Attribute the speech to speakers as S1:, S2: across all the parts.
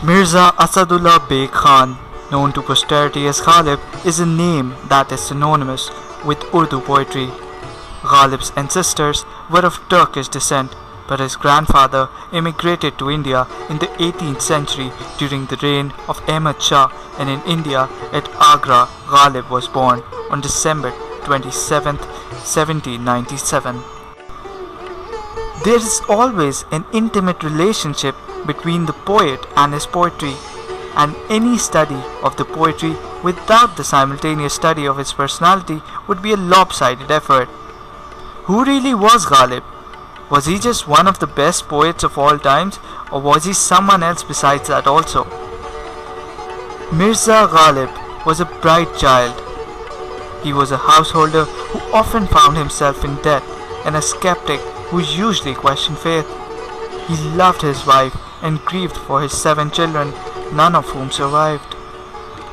S1: Mirza Asadullah Beg Khan, known to posterity as Ghalib, is a name that is synonymous with Urdu poetry. Ghalib's ancestors were of Turkish descent, but his grandfather immigrated to India in the 18th century during the reign of Ahmad Shah, and in India at Agra, Ghalib was born on December 27, 1797. There is always an intimate relationship between the poet and his poetry, and any study of the poetry without the simultaneous study of his personality would be a lopsided effort. Who really was Ghalib? Was he just one of the best poets of all times, or was he someone else besides that also? Mirza Ghalib was a bright child. He was a householder who often found himself in debt, and a skeptic who usually questioned faith. He loved his wife and grieved for his 7 children, none of whom survived.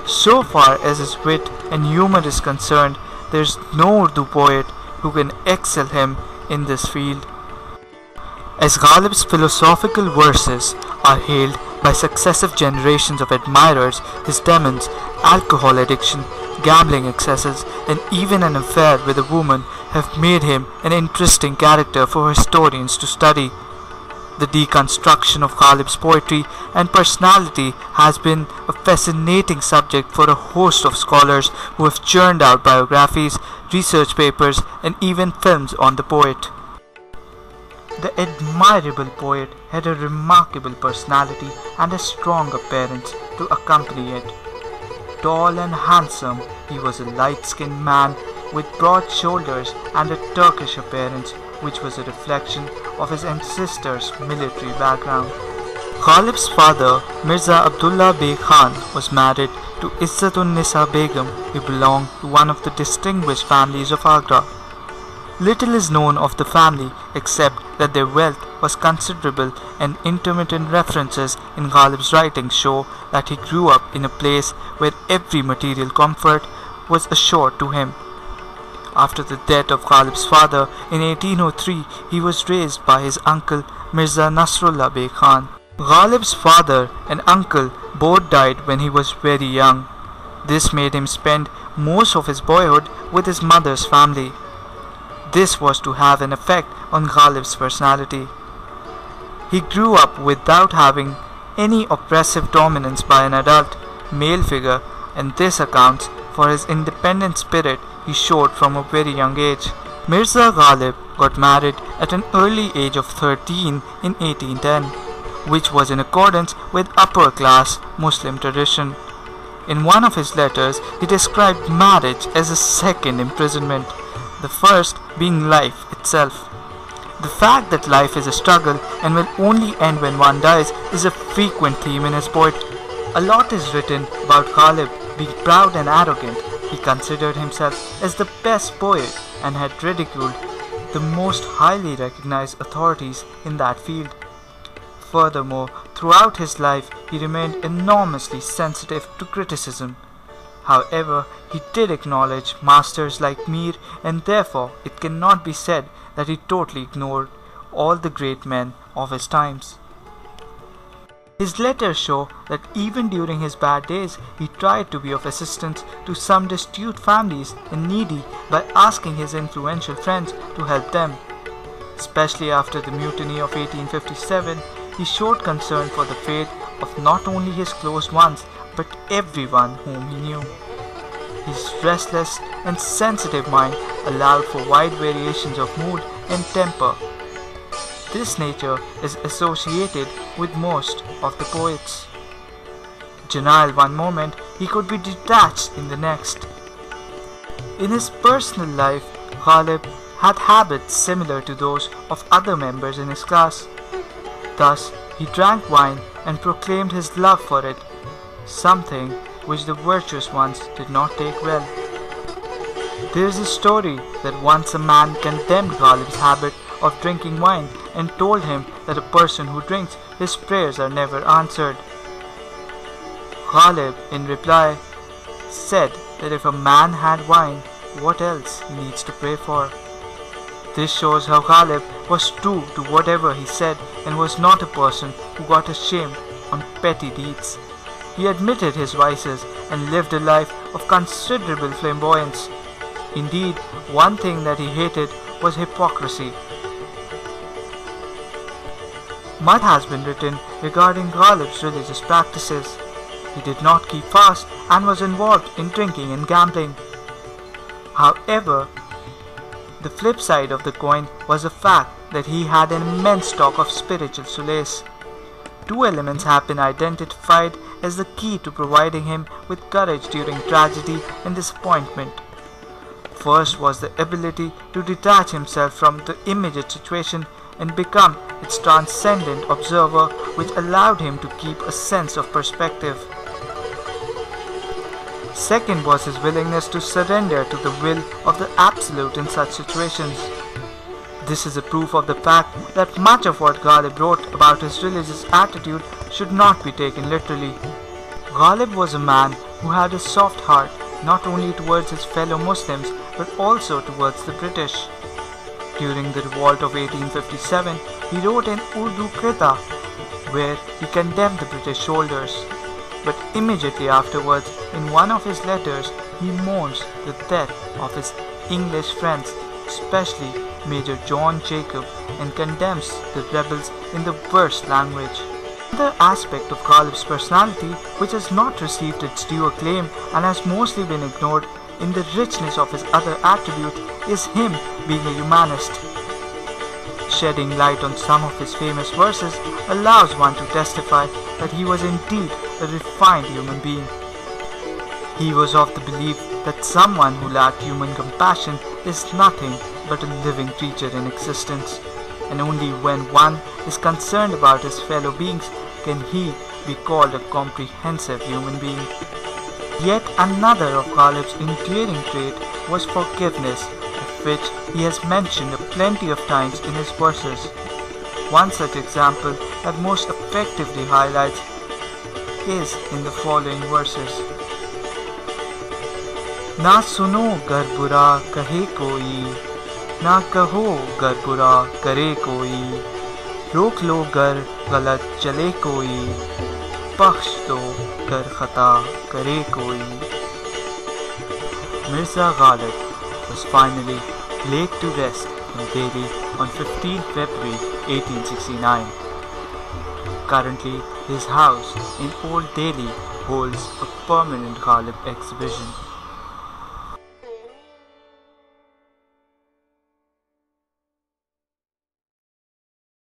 S1: So far as his wit and humor is concerned, there is no Urdu poet who can excel him in this field. As Ghalib's philosophical verses are hailed by successive generations of admirers, his demons, alcohol addiction, gambling excesses, and even an affair with a woman have made him an interesting character for historians to study. The deconstruction of Ghalib's poetry and personality has been a fascinating subject for a host of scholars who have churned out biographies, research papers, and even films on the poet. The admirable poet had a remarkable personality and a strong appearance to accompany it. Tall and handsome, he was a light-skinned man with broad shoulders and a Turkish appearance, which was a reflection of his ancestors' military background. Ghalib's father, Mirza Abdullah Beg Khan, was married to Izzatun Nisa Begum, who belonged to one of the distinguished families of Agra. Little is known of the family except that their wealth was considerable, and intermittent references in Ghalib's writings show that he grew up in a place where every material comfort was assured to him. After the death of Ghalib's father in 1803, he was raised by his uncle Mirza Nasrullah Beg Khan. Ghalib's father and uncle both died when he was very young. This made him spend most of his boyhood with his mother's family. This was to have an effect on Ghalib's personality. He grew up without having any oppressive dominance by an adult male figure, and this accounts for his independent spirit he showed from a very young age. Mirza Ghalib got married at an early age of 13 in 1810, which was in accordance with upper-class Muslim tradition. In one of his letters, he described marriage as a second imprisonment, the first being life itself. The fact that life is a struggle and will only end when one dies is a frequent theme in his poetry. A lot is written about Ghalib being proud and arrogant. He considered himself as the best poet and had ridiculed the most highly recognized authorities in that field. Furthermore, throughout his life, he remained enormously sensitive to criticism. However, he did acknowledge masters like Mir, and therefore it cannot be said that he totally ignored all the great men of his times. His letters show that even during his bad days, he tried to be of assistance to some destitute families and needy by asking his influential friends to help them. Especially after the mutiny of 1857, he showed concern for the fate of not only his close ones, but everyone whom he knew. His restless and sensitive mind allowed for wide variations of mood and temper. This nature is associated with most of the poets. Genial one moment, he could be detached in the next. In his personal life, Ghalib had habits similar to those of other members in his class. Thus, he drank wine and proclaimed his love for it, something which the virtuous ones did not take well. There is a story that once a man condemned Ghalib's habit of drinking wine and told him that a person who drinks, his prayers are never answered. Ghalib, in reply, said that if a man had wine, what else he needs to pray for? This shows how Ghalib was true to whatever he said and was not a person who got ashamed on petty deeds. He admitted his vices and lived a life of considerable flamboyance. Indeed, one thing that he hated was hypocrisy. Much has been written regarding Ghalib's religious practices. He did not keep fast and was involved in drinking and gambling. However, the flip side of the coin was the fact that he had an immense stock of spiritual solace. Two elements have been identified as the key to providing him with courage during tragedy and disappointment. First was the ability to detach himself from the immediate situation and become its transcendent observer, which allowed him to keep a sense of perspective. Second was his willingness to surrender to the will of the Absolute in such situations. This is a proof of the fact that much of what Ghalib wrote about his religious attitude should not be taken literally. Ghalib was a man who had a soft heart not only towards his fellow Muslims but also towards the British. During the revolt of 1857, he wrote an Urdu krita where he condemned the British soldiers. But immediately afterwards, in one of his letters, he mourns the death of his English friends, especially Major John Jacob, and condemns the rebels in the worst language. Another aspect of Ghalib's personality which has not received its due acclaim and has mostly been ignored in the richness of his other attributes is him being a humanist. Shedding light on some of his famous verses allows one to testify that he was indeed a refined human being. He was of the belief that someone who lacked human compassion is nothing but a living creature in existence, and only when one is concerned about his fellow beings can he be called a comprehensive human being. Yet another of Ghalib's enduring trait was forgiveness, of which he has mentioned plenty of times in his verses. One such example that most effectively highlights is in the following verses. ना सुनो गर बुरा कहे कोई, ना कहो गर बुरा करे कोई, रोक लो गर गलत चले कोई, बख्श दो गर खता करे कोई. Mirza Ghalib was finally laid to rest in Delhi on 15 February 1869. Currently, his house in Old Delhi holds a permanent Ghalib exhibition.